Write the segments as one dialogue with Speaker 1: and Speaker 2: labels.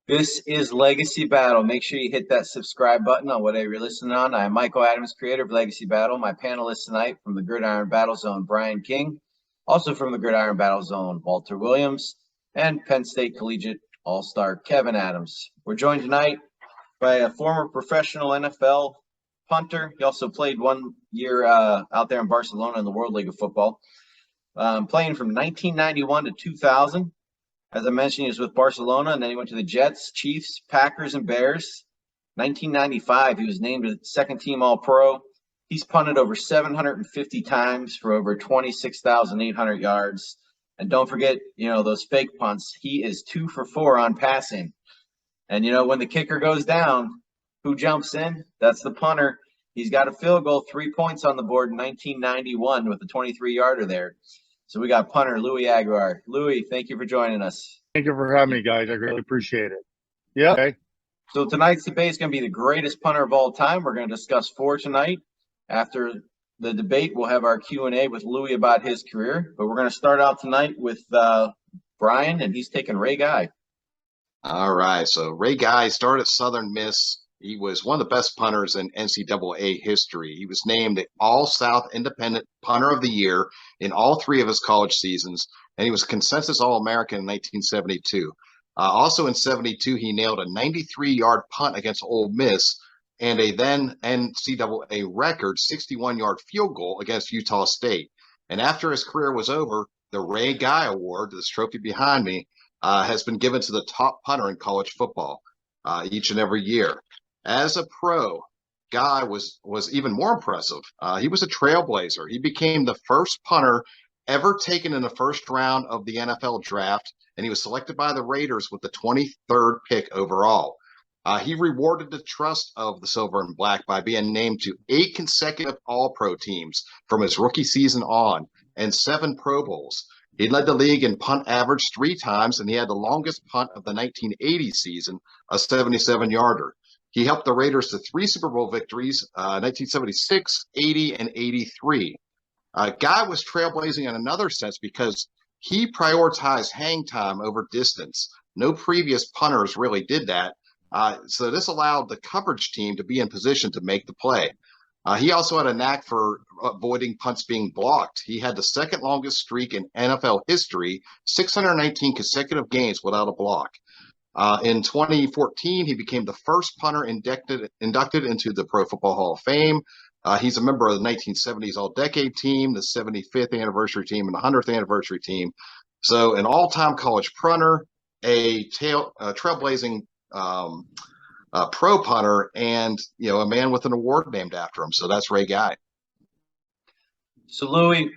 Speaker 1: This is Legacy Battle. Make sure you hit that subscribe button on whatever you're listening on. I'm Michael Adams, creator of Legacy Battle. My panelists tonight from the Gridiron Battle Zone, Brian King. Also from the Gridiron Battle Zone, Walter Williams. And Penn State Collegiate All-Star Kevin Adams. We're joined tonight by a former professional NFL punter. He also played 1 year out there in Barcelona in the World League of Football. Playing from 1991 to 2000. As I mentioned, he was with Barcelona, and then he went to the Jets, Chiefs, Packers, and Bears. 1995, he was named a second-team All-Pro. He's punted over 750 times for over 26,800 yards. And don't forget, those fake punts. He is 2 for 4 on passing. And, when the kicker goes down, who jumps in? That's the punter. He's got a field goal, 3 points on the board in 1991 with a 23-yarder there. So we got punter Louis Aguiar. Louis, thank you for joining us.
Speaker 2: Thank you for having me, guys. I really appreciate it. Yeah. Okay.
Speaker 1: So tonight's debate is going to be the greatest punter of all time. We're going to discuss 4 tonight. After the debate, we'll have our Q&A with Louis about his career. But we're going to start out tonight with Brian, and he's taking Ray Guy.
Speaker 3: All right. So Ray Guy started at Southern Miss. He was one of the best punters in NCAA history. He was named the All-South Independent Punter of the Year in all 3 of his college seasons, and he was consensus All-American in 1972. Also in 72, he nailed a 93-yard punt against Ole Miss and a then NCAA record 61-yard field goal against Utah State. And after his career was over, the Ray Guy Award, this trophy behind me, has been given to the top punter in college football each and every year. As a pro, Guy was even more impressive. He was a trailblazer. He became the first punter ever taken in the first round of the NFL draft, and he was selected by the Raiders with the 23rd pick overall. He rewarded the trust of the Silver and Black by being named to 8 consecutive All-Pro teams from his rookie season on and 7 Pro Bowls. He led the league in punt average 3 times, and he had the longest punt of the 1980 season, a 77-yarder. He helped the Raiders to 3 Super Bowl victories, 1976, 80, and 83. Guy was trailblazing in another sense because he prioritized hang time over distance. No previous punters really did that. So this allowed the coverage team to be in position to make the play. He also had a knack for avoiding punts being blocked. He had the second longest streak in NFL history, 619 consecutive games without a block. In 2014, he became the first punter inducted into the Pro Football Hall of Fame. He's a member of the 1970s All-Decade Team, the 75th anniversary team, and the 100th anniversary team. So an all-time college punter, a trailblazing pro punter, and a man with an award named after him. So that's Ray Guy.
Speaker 1: So Louis,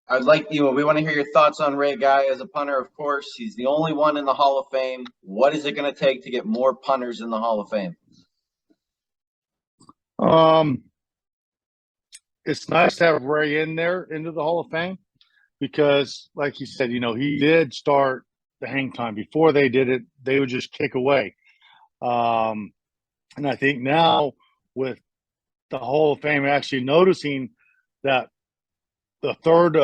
Speaker 1: I'd like we want to hear your thoughts on Ray Guy as a punter. Of course, he's the only one in the Hall of Fame. What is it going to take to get more punters in the Hall of Fame?
Speaker 2: It's nice to have Ray into the Hall of Fame because, like you said, he did start the hang time. Before they did it, they would just kick away. And I think now with the Hall of Fame actually noticing that the third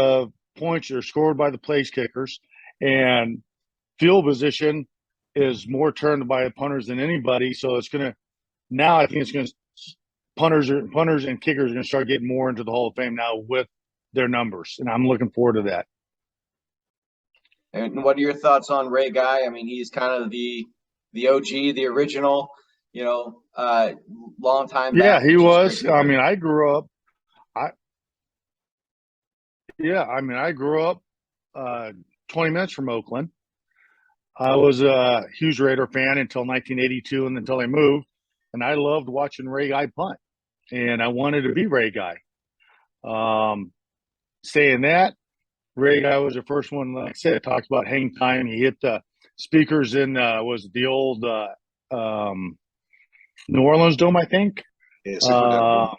Speaker 2: points are scored by the place kickers and field position is more turned by the punters than anybody. So I think it's going to punters and kickers are going to start getting more into the Hall of Fame now with their numbers. And I'm looking forward to that.
Speaker 1: And what are your thoughts on Ray Guy? I mean, he's kind of the OG, the original, long time back.
Speaker 2: Yeah, he was. I mean, I grew up 20 minutes from Oakland. I was a huge Raider fan until 1982 and until I moved. And I loved watching Ray Guy punt. And I wanted to be Ray Guy. Saying that, Ray Guy was the first one, like I said, talks about hang time. He hit the speakers in was the old New Orleans Dome, I think.
Speaker 3: Yeah, Superdome.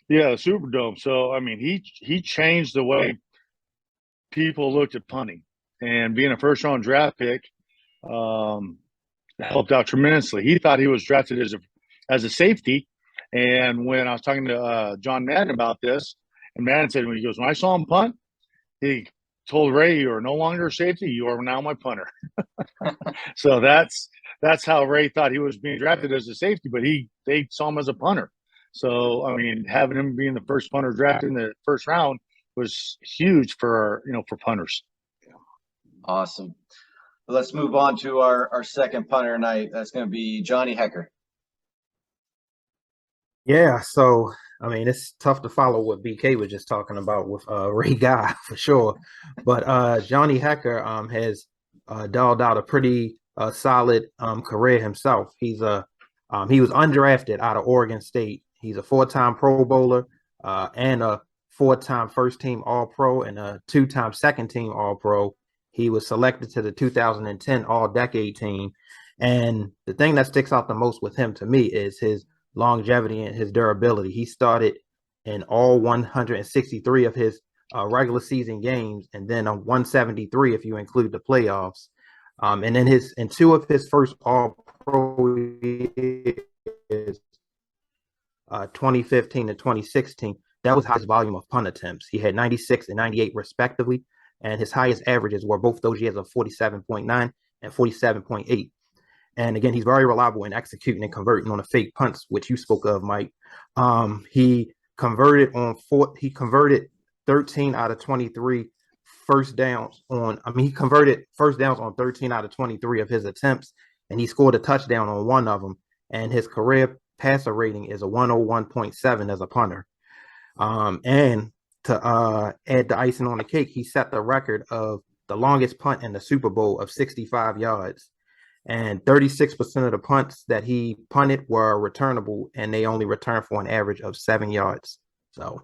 Speaker 2: Yeah, Superdome. So I mean, he changed the way people looked at punting, and being a first-round draft pick helped out tremendously. He thought he was drafted as a safety, and when I was talking to John Madden about this, and Madden said, when I saw him punt, he told Ray, "You are no longer a safety; you are now my punter." So that's that's how Ray thought he was being drafted as a safety, but they saw him as a punter. So I mean, having him being the first punter drafted in the first round was huge for for punters.
Speaker 1: Awesome. Let's move on to our second punter tonight. That's going to be Johnny Hekker.
Speaker 4: Yeah, so I mean it's tough to follow what BK was just talking about with Ray Guy for sure. But Johnny Hekker has dialed out a pretty solid career himself. He was undrafted out of Oregon State. He's a 4-time Pro Bowler and a 4-time first team All Pro and a 2-time second team All Pro. He was selected to the 2010 All Decade team. And the thing that sticks out the most with him to me is his longevity and his durability. He started in all 163 of his regular season games, and then 173 if you include the playoffs. And then in 2 of his first All Pro years, 2015 and 2016, that was his volume of punt attempts. He had 96 and 98 respectively, and his highest averages were both those years of 47.9 and 47.8. And again, he's very reliable in executing and converting on the fake punts, which you spoke of, Mike. He converted 13 out of 23 first downs he converted first downs on 13 out of 23 of his attempts, and he scored a touchdown on 1 of them. And his career passer rating is a 101.7 as a punter. And to add the icing on the cake, he set the record of the longest punt in the Super Bowl of 65 yards. And 36% of the punts that he punted were returnable, and they only returned for an average of 7 yards. So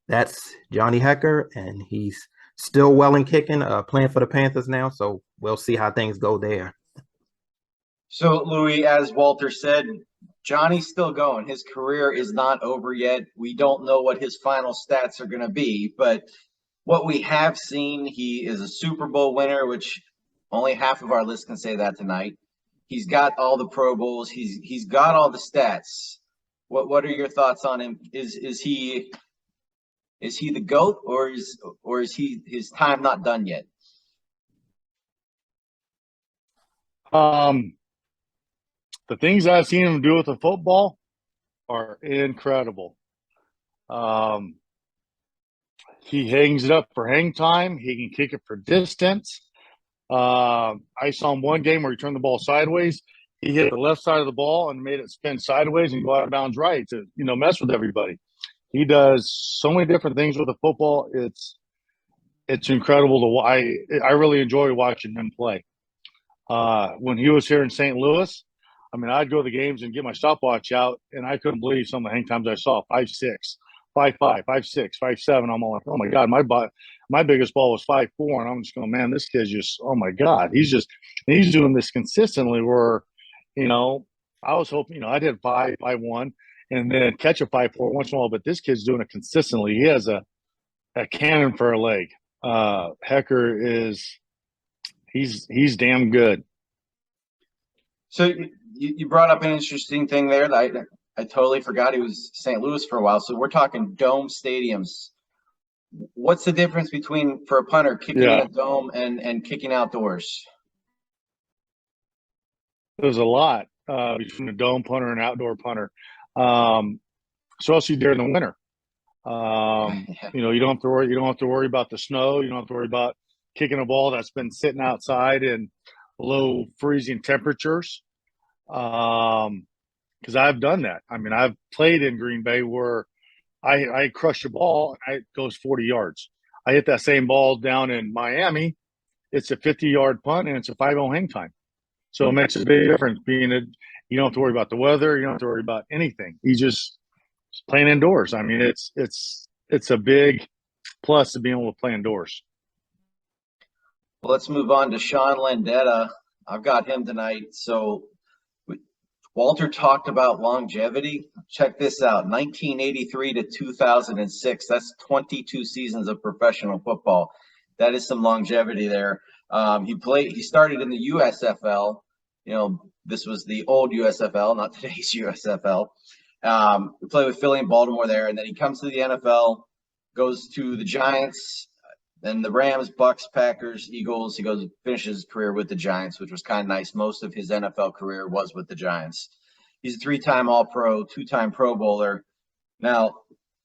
Speaker 4: that's Johnny Hekker, and he's still well and kicking, playing for the Panthers now. So we'll see how things go there.
Speaker 1: So, Louis, as Walter said, Johnny's still going. His career is not over yet. We don't know what his final stats are going to be, but what we have seen, he is a Super Bowl winner, which only half of our list can say that tonight. He's got all the Pro Bowls. He's got all the stats. What are your thoughts on him? Is he the GOAT, or is his time not done yet?
Speaker 2: The things I've seen him do with the football are incredible. He hangs it up for hang time. He can kick it for distance. I saw him one game where he turned the ball sideways. He hit the left side of the ball and made it spin sideways and go out of bounds right to mess with everybody. He does so many different things with the football. It's incredible to watch. I really enjoy watching him play. When he was here in St. Louis, I mean, I'd go to the games and get my stopwatch out, and I couldn't believe some of the hang times I saw. 5'6", 5'5", 5'6", 5'7". I'm all like, oh my God, my biggest ball was 5'4", and I'm just going, man, this kid's just, oh my God, he's doing this consistently. Where, I was hoping, I did 5'1", and then catch a 5'4" once in a while, but this kid's doing it consistently. He has a cannon for a leg. Hekker he's damn good.
Speaker 1: So you brought up an interesting thing there that I totally forgot. He was St. Louis for a while. So we're talking dome stadiums. What's the difference between, for a punter, kicking in a dome and kicking outdoors?
Speaker 2: There's a lot between a dome punter and outdoor punter, especially during the winter. You don't have to worry. You don't have to worry about the snow. You don't have to worry about kicking a ball that's been sitting outside in low freezing temperatures. Because I've done that. I mean, I've played in Green Bay where I crush a ball and it goes 40 yards. I hit that same ball down in Miami. It's a 50-yard punt and it's a 5-0 hang time. So it makes a big difference. You don't have to worry about the weather. You don't have to worry about anything. You just playing indoors. I mean, it's a big plus to being able to play indoors.
Speaker 1: Well, let's move on to Sean Landetta. I've got him tonight. So Walter talked about longevity. Check this out. 1983 to 2006. That's 22 seasons of professional football. That is some longevity there. He started in the USFL. This was the old USFL, not today's USFL. He played with Philly and Baltimore there, and then he comes to the NFL, goes to the Giants, Then the Rams, Bucks, Packers, Eagles. He finishes his career with the Giants, which was kind of nice. Most of his NFL career was with the Giants. He's a 3-time All-Pro, 2-time Pro Bowler. Now,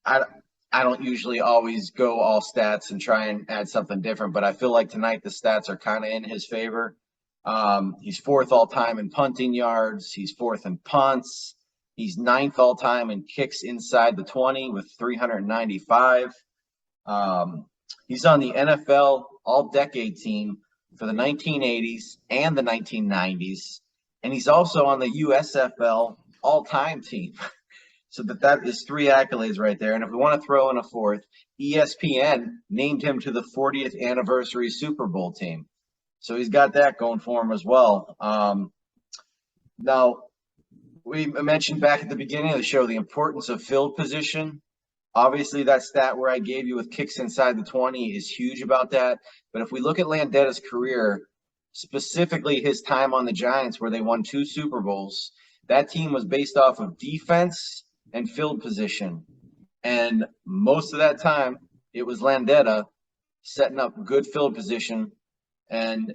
Speaker 1: I don't usually always go all stats and try and add something different, but I feel like tonight the stats are kind of in his favor. He's 4th all-time in punting yards. He's 4th in punts. He's 9th all-time in kicks inside the 20 with 395. He's on the NFL All-Decade team for the 1980s and the 1990s, and he's also on the USFL All-Time team. So that is 3 accolades right there. And if we want to throw in a 4th, ESPN named him to the 40th anniversary Super Bowl team. So he's got that going for him as well. Now, we mentioned back at the beginning of the show the importance of field position. Obviously, that stat where I gave you with kicks inside the 20 is huge about that. But if we look at Landetta's career, specifically his time on the Giants where they won 2 Super Bowls, that team was based off of defense and field position. And most of that time, it was Landetta setting up good field position. And,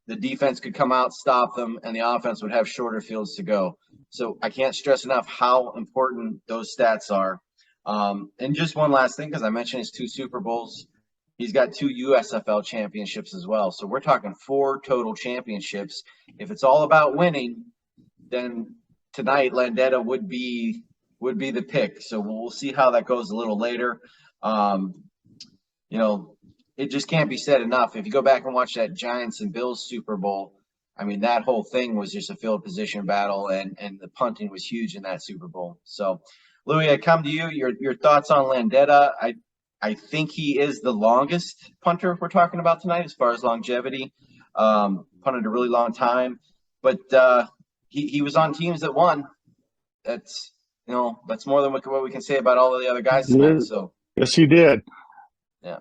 Speaker 1: the defense could come out, stop them, and the offense would have shorter fields to go. So I can't stress enough how important those stats are. And just one last thing, because I mentioned his 2 Super Bowls. He's got 2 USFL championships as well. So we're talking 4 total championships. If it's all about winning, then tonight Landetta would be the pick. So we'll see how that goes a little later. It just can't be said enough. If you go back and watch that Giants and Bills Super Bowl, I mean, that whole thing was just a field position battle, and the punting was huge in that Super Bowl. So, Louis, I come to you. Your thoughts on Landetta? I think he is the longest punter we're talking about tonight as far as longevity. Punted a really long time, but he was on teams that won. That's more than what we can say about all of the other guys tonight. So
Speaker 2: yes, he did.
Speaker 1: Yeah.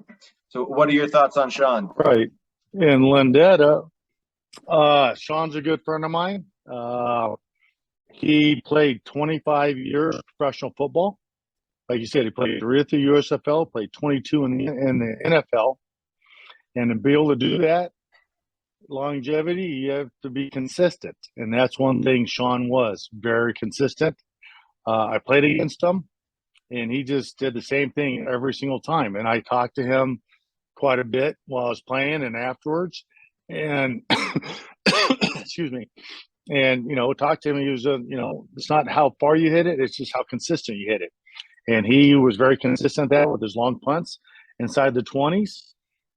Speaker 1: So what are your thoughts on Sean?
Speaker 2: Right. And Landetta, Sean's a good friend of mine. He played 25 years professional football. Like you said, he played 3 at the USFL, played 22 in the NFL. And to be able to do that, longevity, you have to be consistent. And that's one thing Sean was, very consistent. I played against him, and he just did the same thing every single time. And I talked to him quite a bit while I was playing and afterwards. And excuse me. And, talk to him. He was, it's not how far you hit it. It's just how consistent you hit it. And he was very consistent at that with his long punts inside the 20s.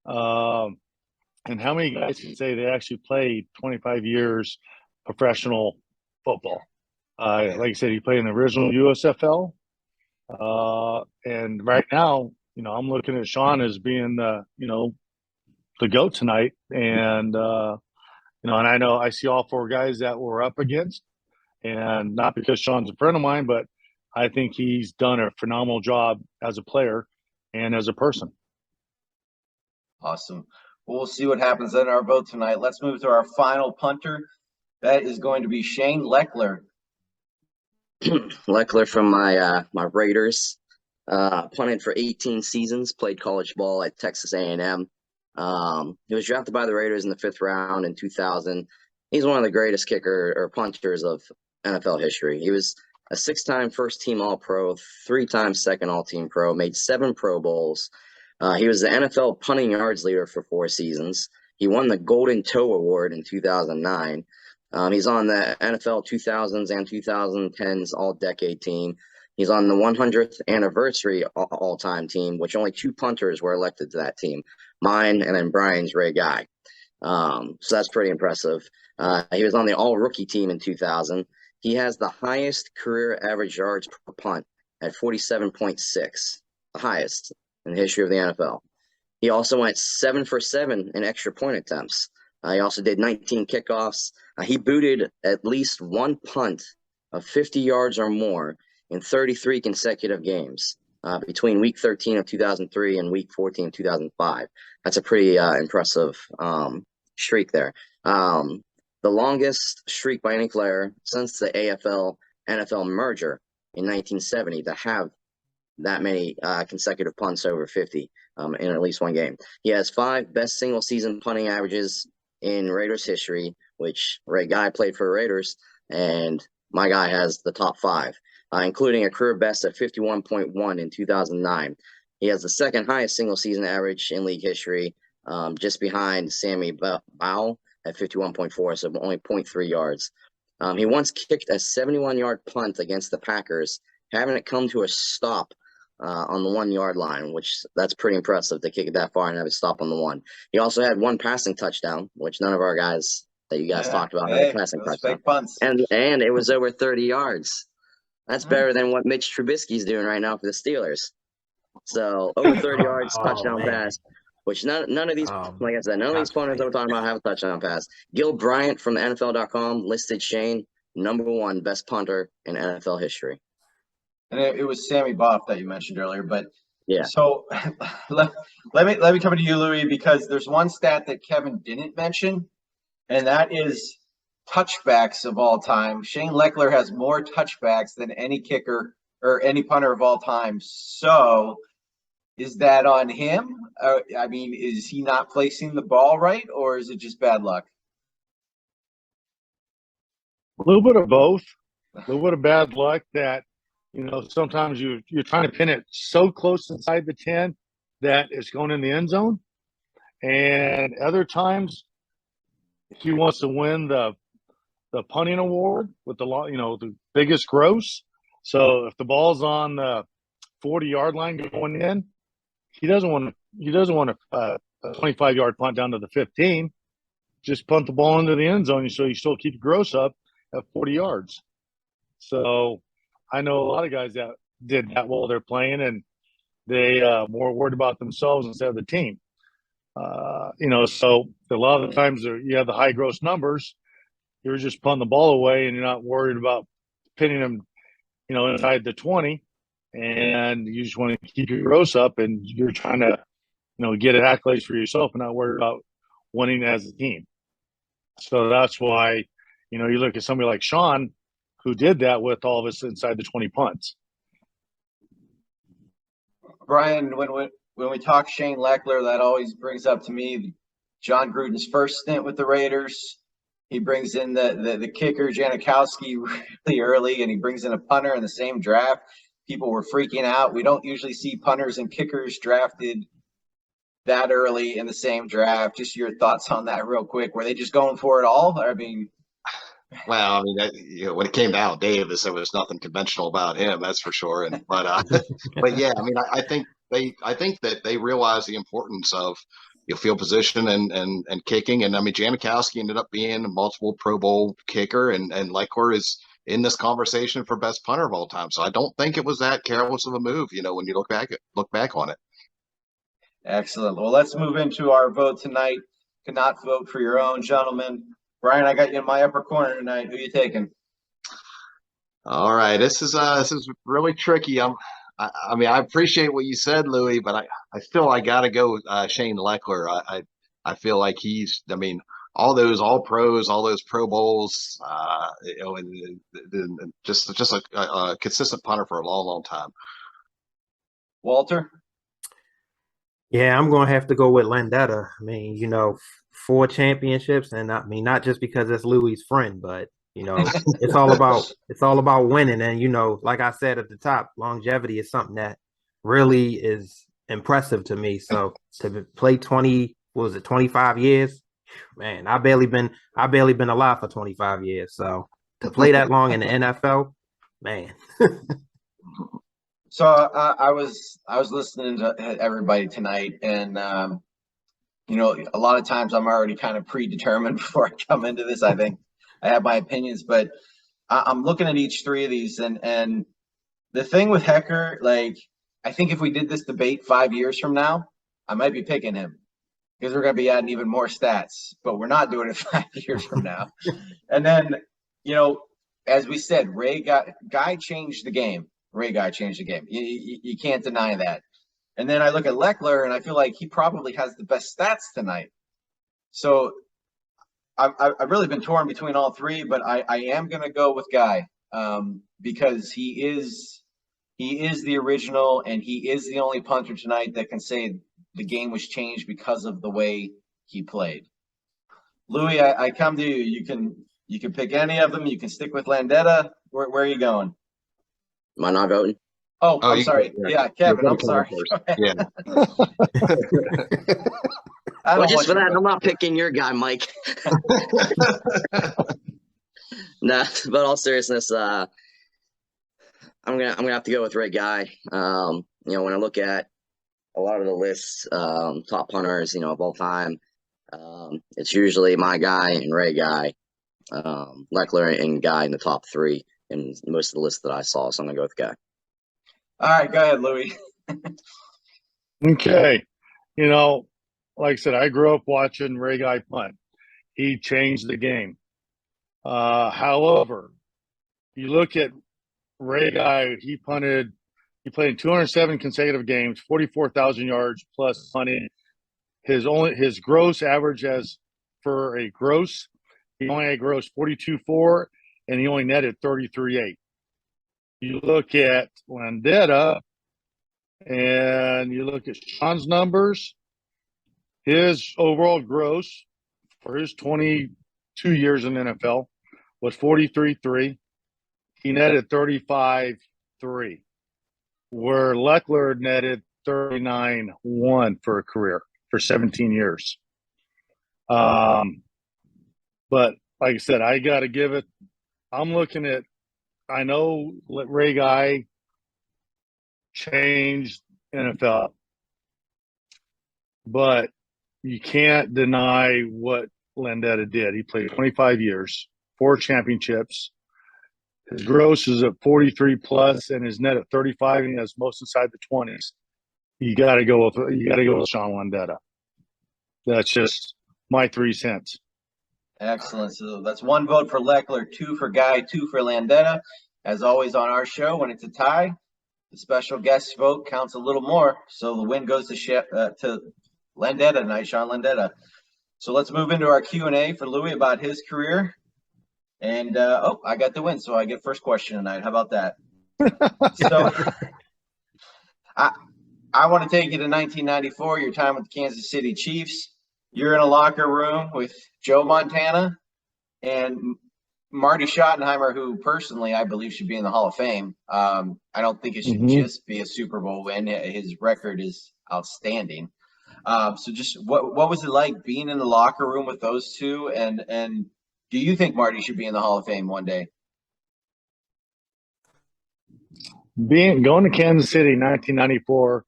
Speaker 2: And how many guys can say they actually played 25 years professional football? Like I said, he played in the original USFL. And right now, I'm looking at Sean as being the GOAT tonight. And, and I know I see all 4 guys that we're up against, and not because Sean's a friend of mine, but I think he's done a phenomenal job as a player and as a person.
Speaker 1: Awesome. Well, we'll see what happens in our vote tonight. Let's move to our final punter. That is going to be Shane Lechler.
Speaker 5: Lechler from my Raiders. Punted for 18 seasons, played college ball at Texas A&M. He was drafted by the Raiders in the 5th round in 2000. He's one of the greatest kicker or punters of NFL history. He was a 6-time first-team All-Pro, 3-time second All-Team Pro, made 7 Pro Bowls. He was the NFL punting yards leader for 4 seasons. He won the Golden Toe Award in 2009. He's on the NFL 2000s and 2010s All-Decade team. He's on the 100th anniversary all-time team, which only 2 punters were elected to that team, mine and then Brian's Ray Guy. So that's pretty impressive. He was on the all-rookie team in 2000. He has the highest career average yards per punt at 47.6, the highest in the history of the NFL. He also went 7 for 7 in extra point attempts. He also did 19 kickoffs. He booted at least 1 punt of 50 yards or more in 33 consecutive games between week 13 of 2003 and week 14 of 2005. That's a pretty impressive streak there. The longest streak by any player since the AFL-NFL merger in 1970 to have that many consecutive punts over 50 in at least one game. He has 5 best single season punting averages in Raiders history, which Ray Guy played for the Raiders, and my guy has the top 5, including a career best of 51.1 in 2009. He has the second highest single season average in league history, just behind Sammy Bowell at 51.4, so only 0.3 yards. He once kicked a 71-yard punt against the Packers, having it come to a stop on the 1-yard line, which that's pretty impressive to kick it that far and have it stop on the 1. He also had 1 passing touchdown, which none of our guys that you guys talked about had a passing touchdown.
Speaker 1: Fake punts.
Speaker 5: And it was over 30 yards. That's better than what Mitch Trubisky's doing right now for the Steelers. So over 30 yards, touchdown pass, which none of these, like I said, none of these punters that we're talking about have a touchdown pass. Gil Bryant from NFL.com listed Shane #1 best punter in NFL history.
Speaker 1: And it was Sammy Boff that you mentioned earlier, but
Speaker 5: yeah.
Speaker 1: So let me come to you, Louis, because there's one stat that Kevin didn't mention, and that is touchbacks of all time. Shane Lechler has more touchbacks than any kicker or any punter of all time. So is that on him? I mean, is he not placing the ball right, or is it just bad luck?
Speaker 2: A little bit of both. A little bit of bad luck that, sometimes you're trying to pin it so close inside the 10 that it's going in the end zone. And other times he wants to win the punting award with the biggest gross. So if the ball's on the 40-yard line going in, he doesn't want a 25-yard punt down to the 15. Just punt the ball into the end zone so you still keep gross up at 40 yards. So I know a lot of guys that did that while they're playing, and they more worried about themselves instead of the team. So a lot of the times you have the high gross numbers, you're just punting the ball away and you're not worried about pinning them, inside the 20, and you just want to keep your gross up, and you're trying to, get an accolades for yourself and not worry about winning as a team. So that's why, you look at somebody like Sean, who did that with all of us inside the 20 punts.
Speaker 1: Brian, when we talk Shane Lechler, that always brings up to me John Gruden's first stint with the Raiders. He brings in the kicker, Janikowski, really early, and he brings in a punter in the same draft. People were freaking out. We don't usually see punters and kickers drafted that early in the same draft. Just your thoughts on that real quick. Were they just going for it all? I mean –
Speaker 3: Well, I mean, when it came to Al Davis, there was nothing conventional about him, that's for sure. But yeah, I mean, I think that they realized the importance of field position and kicking. And I mean, Janikowski ended up being a multiple Pro Bowl kicker, and Lechler is in this conversation for best punter of all time. So I don't think it was that careless of a move, when you look back on it.
Speaker 1: Excellent. Well, let's move into our vote tonight. Cannot vote for your own, gentlemen. Brian, I got you in my upper corner tonight. Who you taking? All
Speaker 3: right, this is really tricky. I mean, I appreciate what you said, Louis, but I got to go with Shane Lechler. I feel like he's, I mean, all those All Pros, all those Pro Bowls, and just a consistent punter for a long, long time.
Speaker 1: Walter?
Speaker 4: Yeah, I'm going to have to go with Landetta. I mean, 4 championships, and I mean, not just because it's Louis' friend, but it's all about winning. And like I said at the top, longevity is something that really is impressive to me. So to play 25 years, man, I barely been alive for 25 years. So to play that long in the NFL, man.
Speaker 1: So I was listening to everybody tonight, and a lot of times I'm already kind of predetermined before I come into this. I think I have my opinions, but I'm looking at each 3 of these, and the thing with Hecker, like, I think if we did this debate 5 years from now, I might be picking him because we're going to be adding even more stats, but we're not doing it 5 years from now. And then, as we said, Guy changed the game. Ray Guy changed the game. You can't deny that. And then I look at Lechler, and I feel like he probably has the best stats tonight. So I've really been torn between all 3, but I am going to go with Guy because he is He is the original, and he is the only punter tonight that can say the game was changed because of the way he played. Louis, I come to you. You can pick any of them. You can stick with Landetta. Where are you going?
Speaker 5: Am I not voting?
Speaker 1: Oh, I'm
Speaker 3: you
Speaker 1: sorry.
Speaker 3: can-
Speaker 1: Yeah, Kevin,
Speaker 3: You're
Speaker 1: I'm
Speaker 3: gonna
Speaker 1: sorry.
Speaker 3: come first. Yeah.
Speaker 1: I
Speaker 5: Well,
Speaker 1: don't
Speaker 5: just
Speaker 1: want
Speaker 5: for
Speaker 1: you
Speaker 5: that,
Speaker 1: to
Speaker 5: I'm not picking your guy, Mike. Nah, but all seriousness, I'm gonna have to go with Ray Guy. You know, when I look at a lot of the lists, top punters, you know, of all time, it's usually my guy and Ray Guy, Lechler and Guy in the top three in most of the lists that I saw. So I'm gonna go with Guy.
Speaker 1: All right, go ahead, Louis.
Speaker 2: Okay. You know, like I said, I grew up watching Ray Guy punt. He changed the game. However, you look at Ray Guy, he played in 207 consecutive games, 44,000 yards plus punting. His gross average for a gross, he only had gross 42.4, and he only netted 33.8. You look at Landetta, and you look at Sean's numbers, his overall gross for his 22 years in the NFL was 43.3. He netted 35.3, where Lechler netted 39.1 for a career for 17 years. But like I said, I got to give it. I'm looking at. I know Ray Guy changed NFL, but you can't deny what Landetta did. He played 25 years, 4 championships. His gross is at 43 plus, and his net at 35, and he has most inside the 20s. You got to go with Sean Landetta. That's just my 3 cents.
Speaker 1: Excellent. So that's 1 vote for Lechler, 2 for Guy, 2 for Landetta. As always on our show, when it's a tie, the special guest vote counts a little more. So the win goes to Landetta tonight, Sean Landetta. So let's move into our Q&A for Louis about his career. And, I got the win, so I get first question tonight. How about that? So I want to take you to 1994, your time with the Kansas City Chiefs. You're in a locker room with Joe Montana and Marty Schottenheimer, who personally I believe should be in the Hall of Fame. I don't think it should just be a Super Bowl win. His record is outstanding. So just what was it like being in the locker room with those two? And do you think Marty should be in the Hall of Fame one day?
Speaker 2: Going to Kansas City in 1994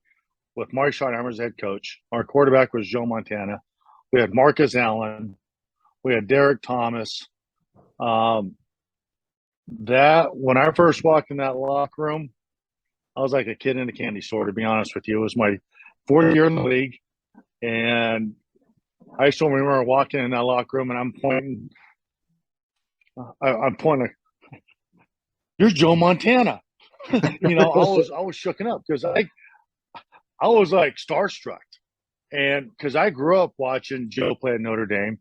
Speaker 2: with Marty Schottenheimer as head coach. Our quarterback was Joe Montana. We had Marcus Allen. We had Derek Thomas. That when I first walked in that locker room, I was like a kid in a candy store, to be honest with you. It was my 4th year in the league, and I still remember walking in that locker room, and I'm pointing. I'm pointing. You're Joe Montana. You know, I was shooken up because I was like starstruck, and because I grew up watching Joe play at Notre Dame.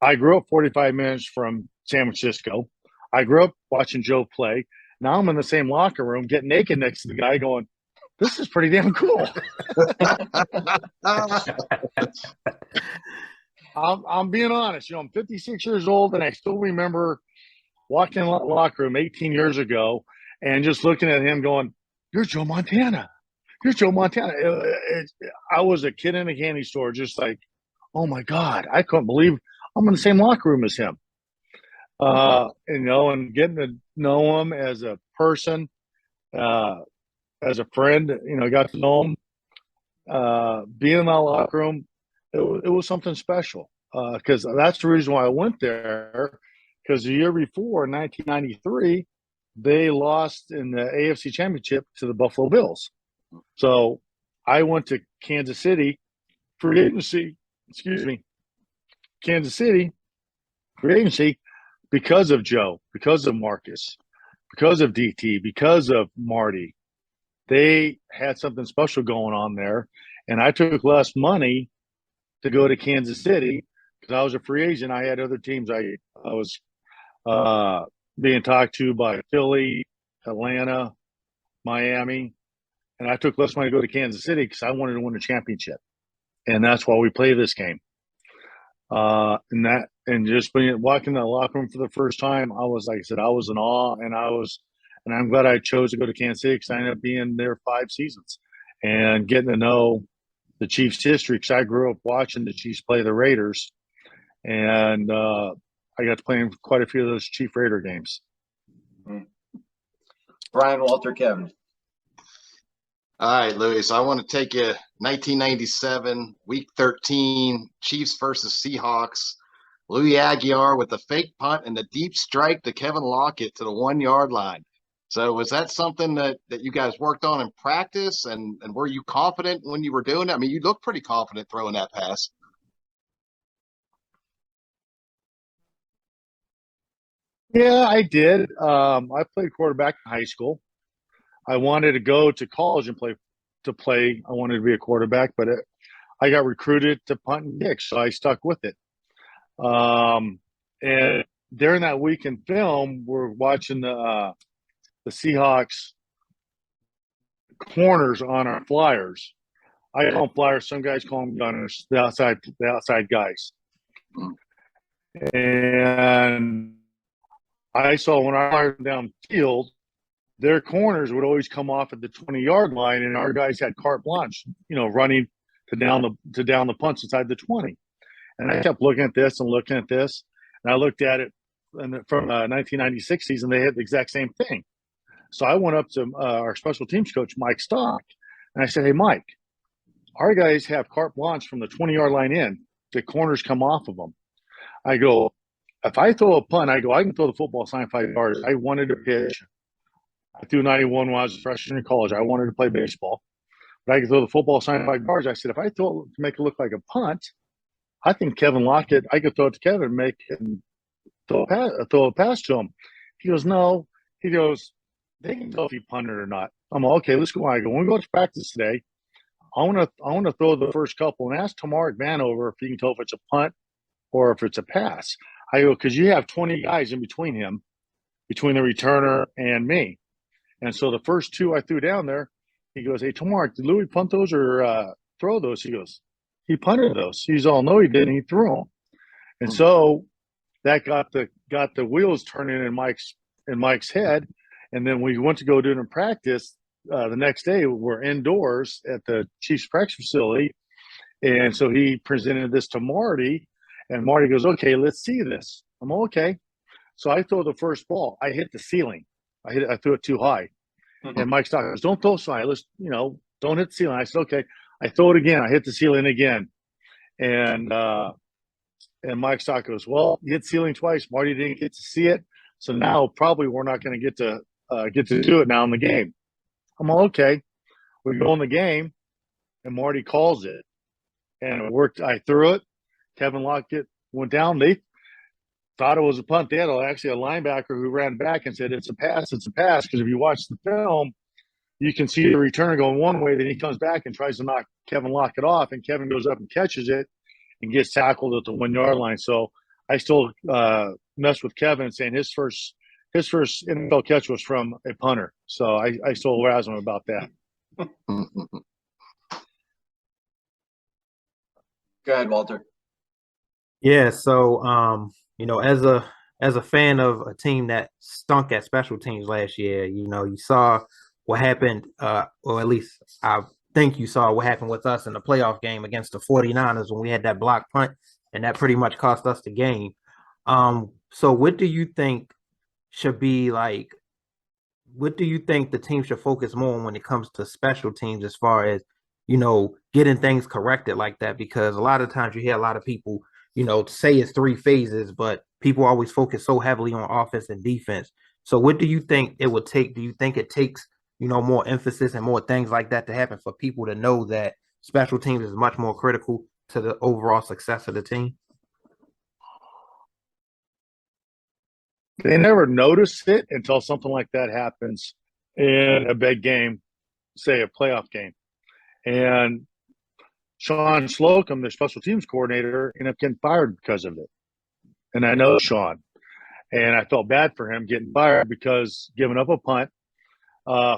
Speaker 2: I grew up 45 minutes from San Francisco. I grew up watching Joe play. Now I'm in the same locker room, getting naked next to the guy, going, "This is pretty damn cool." I'm being honest. You know, I'm 56 years old, and I still remember walking in the locker room 18 years ago and just looking at him, going, "You're Joe Montana. You're Joe Montana." I was a kid in a candy store, just like, "Oh my God, I couldn't believe I'm in the same locker room as him." You know, and getting to know him as a person, as a friend, you know, got to know him. Being in that locker room, it was something special because that's the reason why I went there. Because the year before, in 1993, they lost in the AFC Championship to the Buffalo Bills. So I went to Kansas City free agency. Kansas City free agency because of Joe, because of Marcus, because of DT, because of Marty. They had something special going on there, and I took less money to go to Kansas City because I was a free agent. I had other teams I was being talked to by Philly, Atlanta, Miami, and I took less money to go to Kansas City because I wanted to win a championship, and that's why we play this game. And just walking in the locker room for the first time, I was, like I said, I was in awe, and I'm glad I chose to go to Kansas City because I ended up being there 5 seasons and getting to know the Chiefs' history because I grew up watching the Chiefs play the Raiders, and I got to play in quite a few of those Chief Raider games.
Speaker 1: Brian, Walter, Kevin.
Speaker 3: All right, Louis. So I want to take you 1997, Week 13, Chiefs versus Seahawks. Louis Aguiar with the fake punt and the deep strike to Kevin Lockett to the 1-yard line. So was that something that you guys worked on in practice, and were you confident when you were doing it? I mean, you looked pretty confident throwing that pass.
Speaker 2: Yeah, I did. I played quarterback in high school. I wanted to go to college and play. I wanted to be a quarterback, but I got recruited to punt and kick, so I stuck with it. And during that week in film, we're watching the Seahawks corners on our flyers. I call them flyers. Some guys call them gunners. The outside guys. And I saw when I fired down field, their corners would always come off at the 20-yard line, and our guys had carte blanche, running to down the punts inside the 20. And I kept looking at this, and I looked at it, and from 1996 season, they had the exact same thing. So I went up to our special teams coach, Mike Stock, and I said, "Hey, Mike, our guys have carte blanche from the 20-yard line in. The corners come off of them." I go, "If I throw a punt, I can throw the football sign 5 yards. I wanted to pitch. I threw 91 when I was a freshman in college. I wanted to play baseball. But I could throw the football sign 5 yards. I said, if I throw it to make it look like a punt, I think Kevin Lockett, I could throw it to Kevin and make him throw a pass to him." He goes, "No." He goes, "They can tell if he punted or not." I'm like, "Okay, let's go." I go, "When we go to practice today, I want to throw the first couple and ask Tamarick Vanover if he can tell if it's a punt or if it's a pass." I go, "Because you have 20 guys in between him, between the returner and me." And so the first 2 I threw down there, he goes, "Hey, Tamarick, did Louis punt those or throw those?" He goes, "He punted those." He's all, "No, he didn't. He threw them." And so that got the wheels turning in Mike's head. And then we went to go do it in practice. The next day, we're indoors at the Chiefs practice facility. And so he presented this to Marty, and Marty goes, "Okay, let's see this." I'm okay. So I throw the first ball. I hit the ceiling. I threw it too high. And Mike Stock goes, "Don't throw so high. Don't hit the ceiling." I said, "Okay." I throw it again. I hit the ceiling again. And Mike Stock goes, "Well, you hit the ceiling twice. Marty didn't get to see it. So now probably we're not going to get to do it now in the game." I'm all, okay. We go in the game, and Marty calls it. And it worked. I threw it. Kevin Lockett went down. They thought it was a punt. They had actually a linebacker who ran back and said, "It's a pass. It's a pass." Because if you watch the film, you can see the returner going one way. Then he comes back and tries to knock Kevin Lockett off. And Kevin goes up and catches it and gets tackled at the 1-yard line. So I still mess with Kevin saying his first NFL catch was from a punter. So I still razz him about that.
Speaker 1: Go ahead, Walter.
Speaker 4: Yeah, so as a fan of a team that stunk at special teams last year, you saw what happened, or at least I think you saw what happened with us in the playoff game against the 49ers when we had that block punt, and that pretty much cost us the game. So what do you think should be like, what do you think the team should focus more on when it comes to special teams as far as, getting things corrected like that? Because a lot of times you hear a lot of people, say it's 3 phases, but people always focus so heavily on offense and defense. So what do you think it would take? Do you think it takes, more emphasis and more things like that to happen for people to know that special teams is much more critical to the overall success of the team?
Speaker 2: They never notice it until something like that happens in a big game, say a playoff game. And Sean Slocum, the special teams coordinator, ended up getting fired because of it. And I know Sean. And I felt bad for him getting fired because giving up a punt,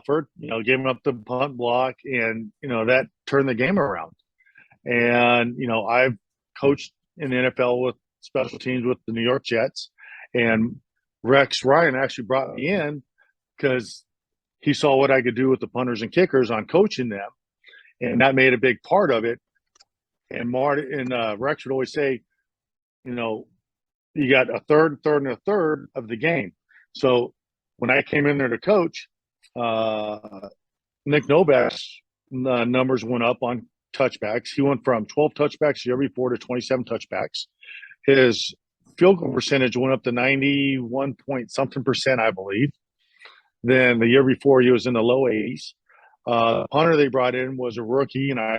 Speaker 2: for giving up the punt block, and that turned the game around. And I've coached in the NFL with special teams with the New York Jets, and Rex Ryan actually brought me in because he saw what I could do with the punters and kickers on coaching them, and that made a big part of it. And Rex would always say, you got a third, and a third of the game. So when I came in there to coach, Nick Novak's numbers went up on touchbacks. He went from 12 touchbacks the year before to 27 touchbacks. His field goal percentage went up to 91 point something percent, I believe. Then the year before, he was in the low 80s. Punter they brought in was a rookie, and I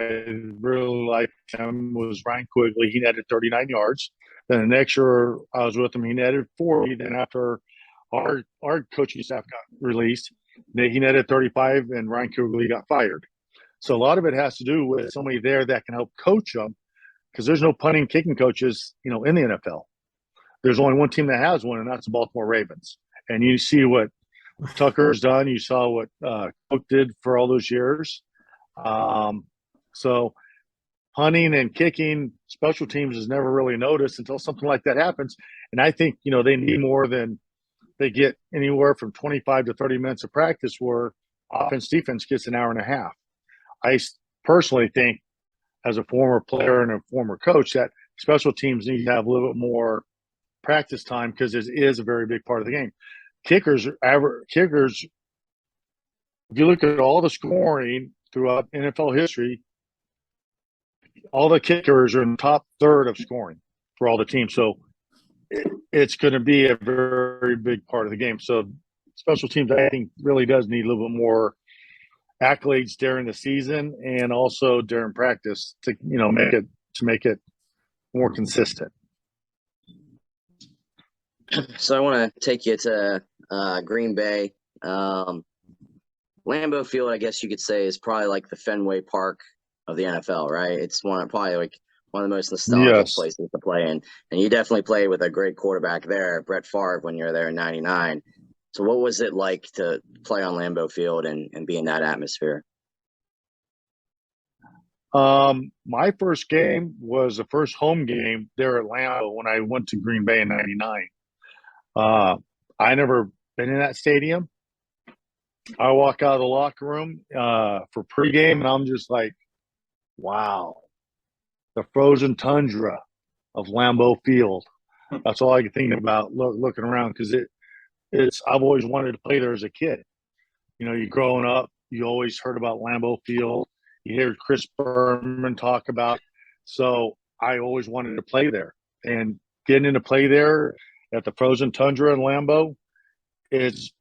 Speaker 2: really liked him, was Ryan Quigley. He netted 39 yards. Then the next year I was with him, he netted 40. Then after our coaching staff got released, he netted 35, and Ryan Quigley got fired. So a lot of it has to do with somebody there that can help coach them, because there's no punting kicking coaches, in the NFL. There's only one team that has one, and that's the Baltimore Ravens. And you see what Tucker's done. You saw what Cook did for all those years. So punting and kicking, special teams is never really noticed until something like that happens. And I think, they need more than they get anywhere from 25 to 30 minutes of practice, where offense, defense gets an hour and a half. I personally think, as a former player and a former coach, that special teams need to have a little bit more practice time, because it is a very big part of the game. Kickers, if you look at all the scoring throughout NFL history, all the kickers are in the top third of scoring for all the teams. So it's going to be a very big part of the game. So special teams, I think, really does need a little bit more accolades during the season, and also during practice to make it more consistent.
Speaker 5: So I want to take you to Green Bay. Lambeau Field, I guess you could say, is probably like the Fenway Park of the NFL, right? It's probably like one of the most nostalgic places to play in. And you definitely played with a great quarterback there, Brett Favre, when you were there in '99. So what was it like to play on Lambeau Field and be in that atmosphere?
Speaker 2: My first game was the first home game there at Lambeau when I went to Green Bay in '99. I never been in that stadium. I walk out of the locker room for pregame, and I'm just like, wow, the frozen tundra of Lambeau Field. That's all I can think about looking around, because I've always wanted to play there as a kid. You growing up, you always heard about Lambeau Field. You hear Chris Berman talk about it. So I always wanted to play there. And getting into play there at the frozen tundra in Lambeau is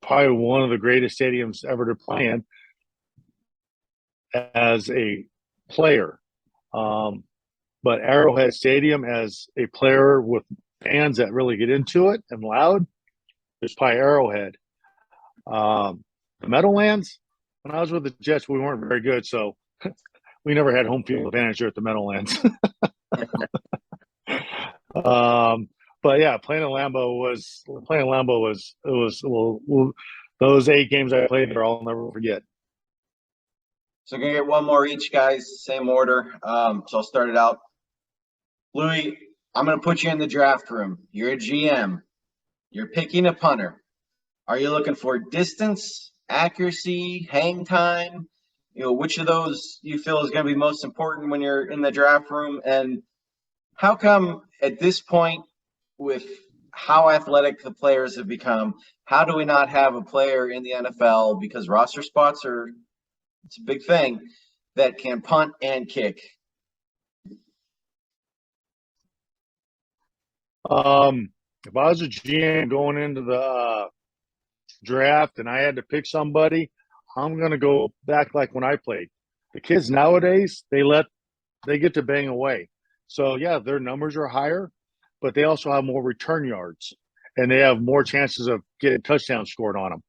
Speaker 2: probably one of the greatest stadiums ever to play in as a player. But Arrowhead Stadium, as a player with fans that really get into it and loud, is probably Arrowhead. The Meadowlands, when I was with the Jets, we weren't very good, so we never had home field advantage there at the Meadowlands. But yeah, playing in Lambeau was those 8 games I played there, I'll never forget.
Speaker 1: So we're gonna get one more each, guys, same order. So I'll start it out. Louis, I'm gonna put you in the draft room. You're a GM. You're picking a punter. Are you looking for distance, accuracy, hang time? Which of those you feel is going to be most important when you're in the draft room? And how come at this point, with how athletic the players have become, how do we not have a player in the NFL, because roster spots it's a big thing, that can punt and kick?
Speaker 2: If I was a GM going into the draft and I had to pick somebody, I'm going to go back like when I played. The kids nowadays, they get to bang away. So yeah, their numbers are higher, but they also have more return yards, and they have more chances of getting touchdowns scored on them.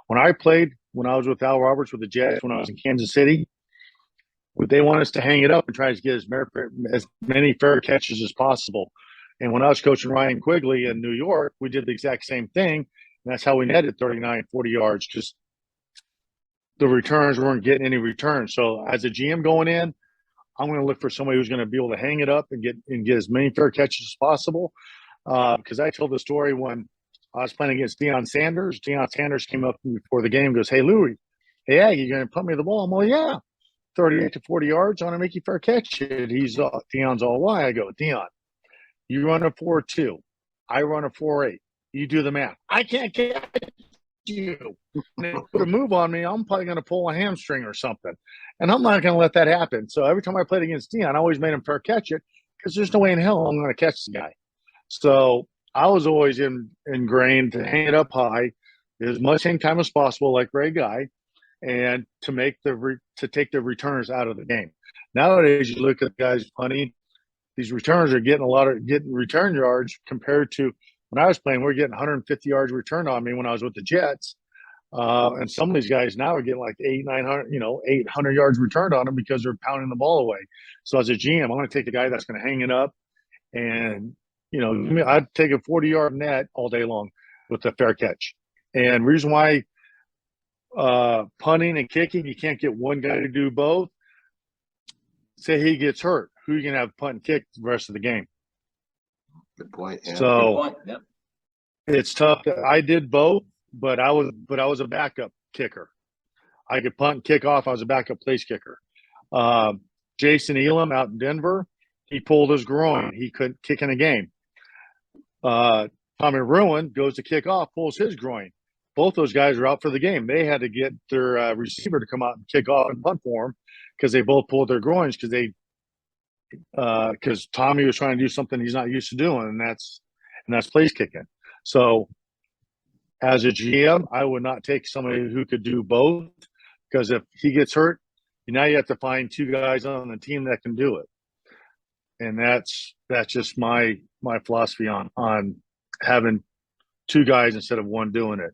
Speaker 2: When I played, when I was with Al Roberts with the Jets, when I was in Kansas City, they want us to hang it up and try to get as many fair catches as possible. And when I was coaching Ryan Quigley in New York, we did the exact same thing. And that's how we netted 39, 40 yards. Just the returns weren't getting any returns. So as a GM going in, I'm going to look for somebody who's going to be able to hang it up and get as many fair catches as possible. Because I told the story when I was playing against Deion Sanders. Deion Sanders came up before the game and goes, "Hey, Louis, hey, Ag, you going to punt me the ball?" I'm like, "Yeah, 38 to 40 yards. I want to make you fair catch it." Deion's all, "Why?" I go, "Deion, you run a 4.2. I run a 4.8. You do the math. I can't catch you. And if you put a move on me, I'm probably going to pull a hamstring or something. And I'm not going to let that happen." So every time I played against Deion, I always made him fair catch it because there's no way in hell I'm going to catch the guy. So I was always ingrained to hang it up high, as much hang time as possible, like Ray Guy, and to take the returners out of the game. Nowadays, you look at guys punting; these returners are getting return yards compared to when I was playing. We're getting 150 yards returned on me when I was with the Jets, and some of these guys now are getting like 800 yards returned on them because they're pounding the ball away. So as a GM, I'm going to take a guy that's going to hang it up, and I'd take a 40-yard net all day long with a fair catch. And reason why punting and kicking, you can't get one guy to do both. Say he gets hurt, who are you going to have punt and kick the rest of the game?
Speaker 3: Good point. Yeah.
Speaker 2: So
Speaker 1: Good point. Yep.
Speaker 2: It's tough. I did both, but I was a backup kicker. I could punt and kick off. I was a backup place kicker. Jason Elam out in Denver, he pulled his groin. He couldn't kick in a game. Tommy Ruin goes to kick off, pulls his groin. Both those guys are out for the game. They had to get their receiver to come out and kick off and punt for them because they both pulled their groins because Tommy was trying to do something he's not used to doing, and that's place kicking. So as a GM, I would not take somebody who could do both, because if he gets hurt, now you have to find two guys on the team that can do it. And that's just my philosophy on having two guys instead of one doing it.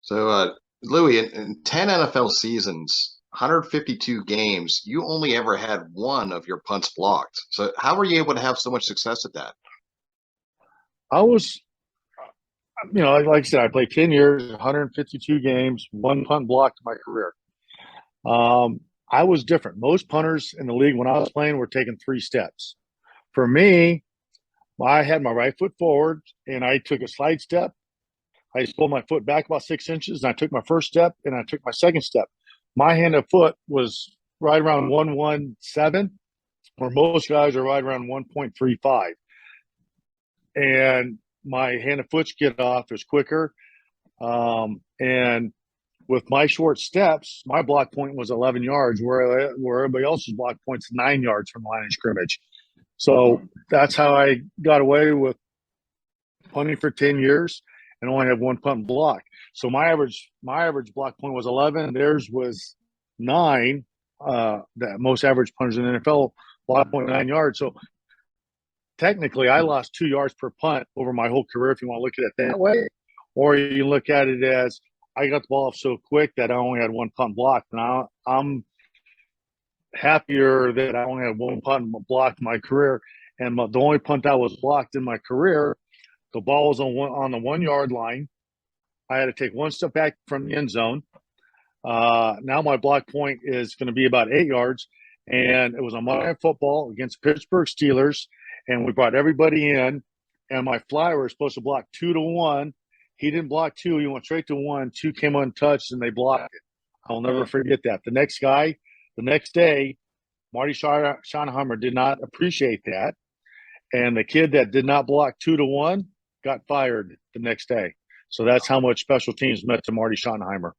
Speaker 3: So, Louis, in 10 NFL seasons, 152 games, you only ever had one of your punts blocked. So how were you able to have so much success at that?
Speaker 2: I was, like I said, I played 10 years, 152 games, one punt blocked in my career. I was different. Most punters in the league when I was playing were taking 3 steps. For me, I had my right foot forward, and I took a slide step. I just pulled my foot back about 6 inches, and I took my first step, and I took my second step. My hand and foot was right around 117, where most guys are right around 1.35. And my hand and foot get off is quicker. And with my short steps, my block point was 11 yards, where everybody else's block point's 9 yards from the line of scrimmage. So that's how I got away with punting for 10 years and only have one punt block. So my average block point was 11. Theirs was 9. The most average punters in the NFL block point 9 yards. So technically, I lost 2 yards per punt over my whole career, if you want to look at it that way. Or you look at it as I got the ball off so quick that I only had one punt block. Now I'm happier that I only had one punt blocked in my career. And the only punt that was blocked in my career, the ball was on the 1 yard line. I had to take one step back from the end zone. Now my block point is going to be about 8 yards. And it was on Monday Night Football against Pittsburgh Steelers. And we brought everybody in. And my flyer was supposed to block 2 to 1. He didn't block 2. He went straight to 1. 2 came untouched, and they blocked it. I'll never forget that. The next day, Marty Schottenheimer did not appreciate that. And the kid that did not block 2 to 1 got fired the next day. So that's how much special teams meant to Marty Schottenheimer.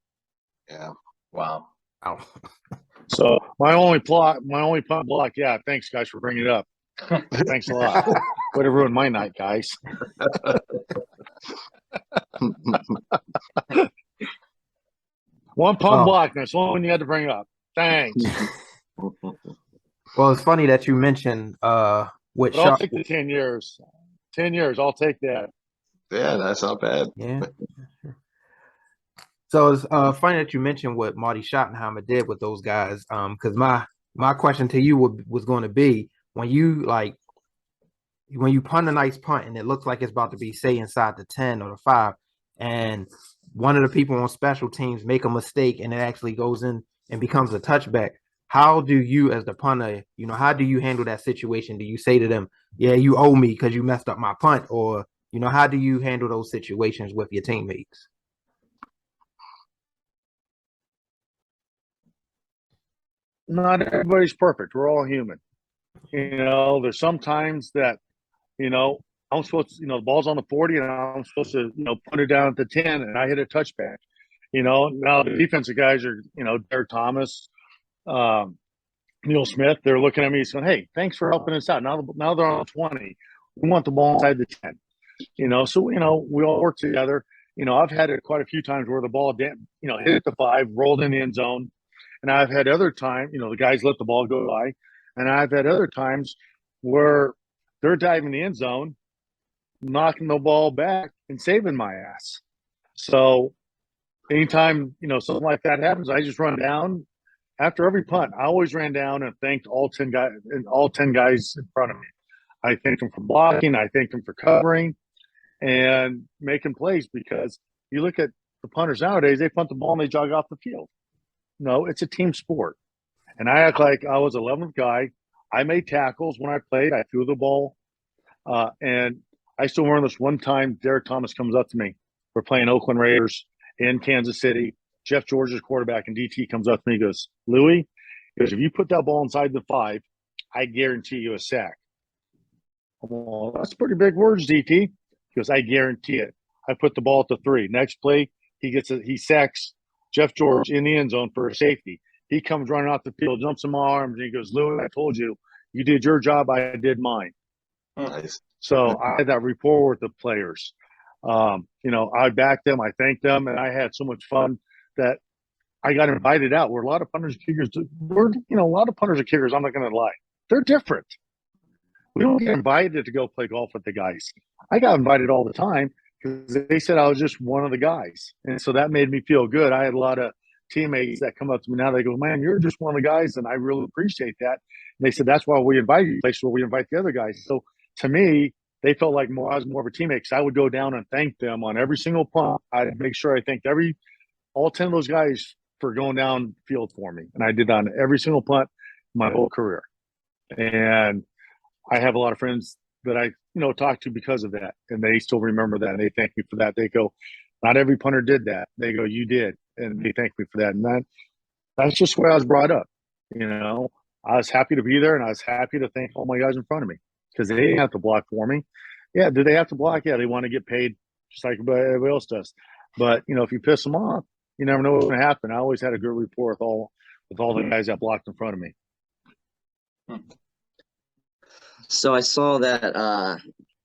Speaker 3: Yeah.
Speaker 1: Wow.
Speaker 2: So my only punt block. Yeah, thanks guys for bringing it up. Thanks a lot. Would have ruined my night, guys. One punt block. That's the only one you had to bring up. Thanks.
Speaker 4: Well, it's funny that you mentioned
Speaker 2: I'll take the 10 years. 10 years, I'll take that.
Speaker 3: Yeah, that's not bad.
Speaker 4: Yeah. So it's funny that you mentioned what Marty Schottenheimer did with those guys. Because my question to you was going to be, when you punt a nice punt and it looks like it's about to be, say, inside the 10 or the 5, and one of the people on special teams make a mistake and it actually goes in and becomes a touchback. How do you, as the punter, how do you handle that situation? Do you say to them, yeah, you owe me because you messed up my punt? Or, how do you handle those situations with your teammates?
Speaker 2: Not everybody's perfect. We're all human. There's sometimes that, I'm supposed to, the ball's on the 40 and I'm supposed to, put it down at the 10 and I hit a touchback. Now the defensive guys are, Derek Thomas, Neil Smith, they're looking at me saying, hey, thanks for helping us out. Now they're on 20. We want the ball inside the 10. So, we all work together. I've had it quite a few times where the ball, hit the 5, rolled in the end zone. And I've had other times, the guys let the ball go by. And I've had other times where they're diving the end zone, knocking the ball back and saving my ass. So anytime, something like that happens, I just run down. After every punt, I always ran down and thanked all 10 guys in front of me. I thanked them for blocking. I thanked them for covering and making plays, because you look at the punters nowadays, they punt the ball and they jog off the field. No, it's a team sport. And I act like I was 11th guy. I made tackles when I played. I threw the ball. And I still remember this one time, Derek Thomas comes up to me. We're playing Oakland Raiders in Kansas City. Jeff George's quarterback, and DT comes up to me and goes, Louis, if you put that ball inside the 5, I guarantee you a sack. Well, that's pretty big words, DT. He goes, I guarantee it. I put the ball at the 3. Next play, he sacks Jeff George in the end zone for a safety. He comes running off the field, jumps in my arms, and he goes, Louis, I told you, you did your job, I did mine.
Speaker 3: Nice.
Speaker 2: So I had that rapport with the players. I backed them, I thanked them, and I had so much fun that I got invited out. Where a lot of punters and kickers, a lot of punters and kickers, I'm not going to lie, they're different. We don't get invited to go play golf with the guys. I got invited all the time because they said I was just one of the guys. And so that made me feel good. I had a lot of teammates that come up to me now. They go, man, you're just one of the guys. And I really appreciate that. And they said, that's why we invite you to places where we invite the other guys. So to me, they felt like I was more of a teammate, because I would go down and thank them on every single punt. I'd make sure I thanked all 10 of those guys for going down field for me. And I did on every single punt my whole career. And I have a lot of friends that I, talk to because of that. And they still remember that. And they thank me for that. They go, not every punter did that. They go, you did. And they thank me for that. And that's just where I was brought up. I was happy to be there, and I was happy to thank all my guys in front of me, because they didn't have to block for me. Yeah, do they have to block? Yeah, they want to get paid just like everybody else does. But, if you piss them off, you never know what's going to happen. I always had a good rapport with all the guys that blocked in front of me.
Speaker 5: So I saw that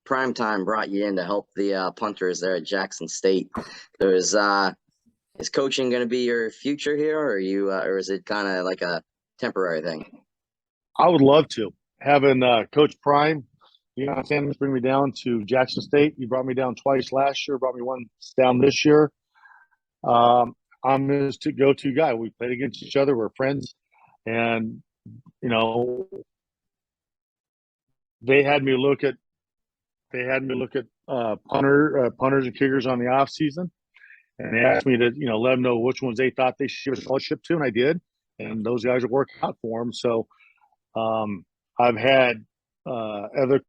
Speaker 5: Primetime brought you in to help the punters there at Jackson State. Is coaching going to be your future here, or is it kind of like a temporary thing?
Speaker 2: I would love to. Having Coach Prime, bring me down to Jackson State. He brought me down twice last year, brought me once down this year. I'm his go-to guy. We played against each other. We're friends. And, they had me look at punters and kickers on the off season. And they asked me to, let them know which ones they thought they should give a scholarship to, and I did. And those guys are working out for them. So I've had other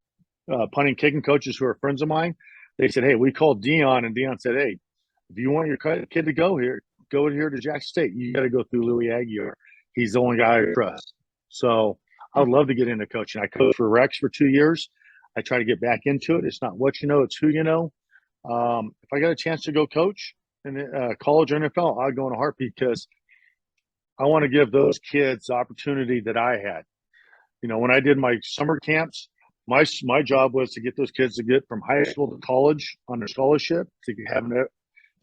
Speaker 2: punting kicking coaches who are friends of mine. They said, hey, we called Dion, and Dion said, hey, if you want your kid to go here to Jackson State, you got to go through Louis Aguiar. He's the only guy I trust. So I would love to get into coaching. I coached for Rex for 2 years. I try to get back into it. It's not what you know, it's who you know. If I got a chance to go coach in college or NFL, I'd go in a heartbeat, because I want to give those kids the opportunity that I had. When I did my summer camps, my job was to get those kids to get from high school to college on their scholarship, to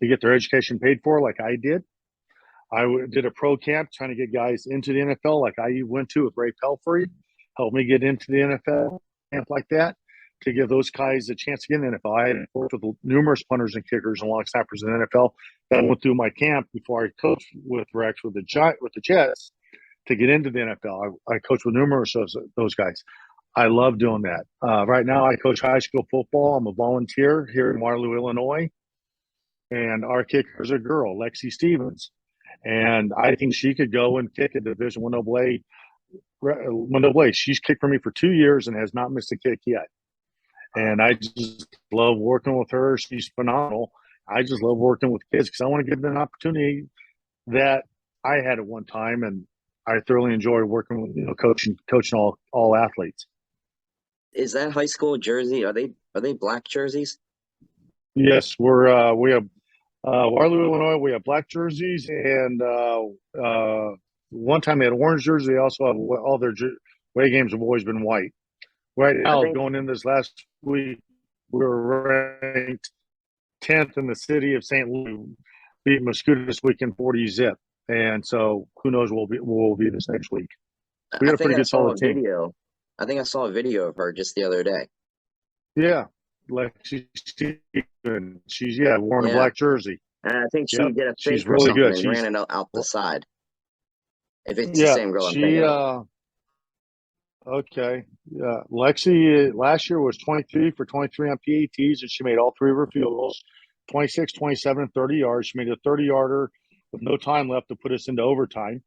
Speaker 2: get their education paid for, like I did. I did a pro camp trying to get guys into the NFL, like I went to with Ray Pelfrey, helped me get into the NFL camp like that, to give those guys a chance to get in the NFL. I had worked with numerous punters and kickers and long snappers in the NFL that went through my camp before I coached with Rex with the Jets to get into the NFL. I coached with numerous of those guys. I love doing that. Right now, I coach high school football. I'm a volunteer here in Waterloo, Illinois. and our kicker is a girl, Lexi Stevens, and I think she could go and kick a Division One AA. She's kicked for me for 2 years and has not missed a kick yet. And I just love working with her. She's phenomenal. I just love working with kids because I want to give them an opportunity that I had at one time, and I thoroughly enjoy working with coaching all athletes.
Speaker 5: Is that high school jersey? Are they black jerseys?
Speaker 2: Yes, we have Waterloo, Illinois. We have black jerseys, and one time they had orange jerseys. They also have all their away games have always been white. Right now, going in this last week, we were ranked 10th in the city of St. Louis, beat Mosquito this weekend 40-zip, and so who knows where we'll be this next week. We got a pretty good solid team.
Speaker 5: I think I saw a video of her just the other day.
Speaker 2: Yeah, Lexi Stevens. She's wearing a black jersey.
Speaker 5: And I think she did a fake
Speaker 2: she's really good.
Speaker 5: And ran it out the side. If it's the same girl, I'm thinking.
Speaker 2: Okay. Yeah. Lexi last year was 23 for 23 on PATs, and she made all 3 of her field goals, 26, 27, and 30 yards. She made a 30-yarder with no time left to put us into overtime.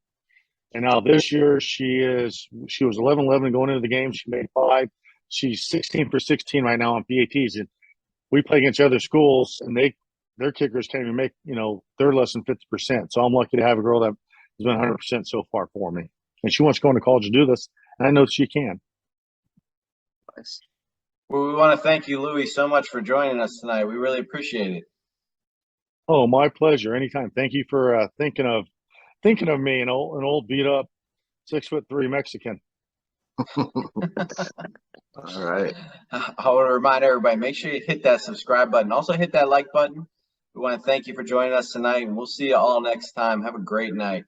Speaker 2: And now this year she was 11-11 going into the game. She made 5. She's 16 for 16 right now on PATs. And we play against other schools, and their kickers can't even make, they're less than 50%. So I'm lucky to have a girl that has been 100% so far for me. And she wants to go into college to do this. And I know she can.
Speaker 5: Nice.
Speaker 1: Well, we want to thank you, Louis, so much for joining us tonight. We really appreciate it.
Speaker 2: Oh, my pleasure. Anytime. Thank you for thinking of me, an old beat up 6'3" Mexican.
Speaker 3: All right.
Speaker 1: I want to remind everybody, make sure you hit that subscribe button. Also hit that like button. We want to thank you for joining us tonight, and we'll see you all next time. Have a great night.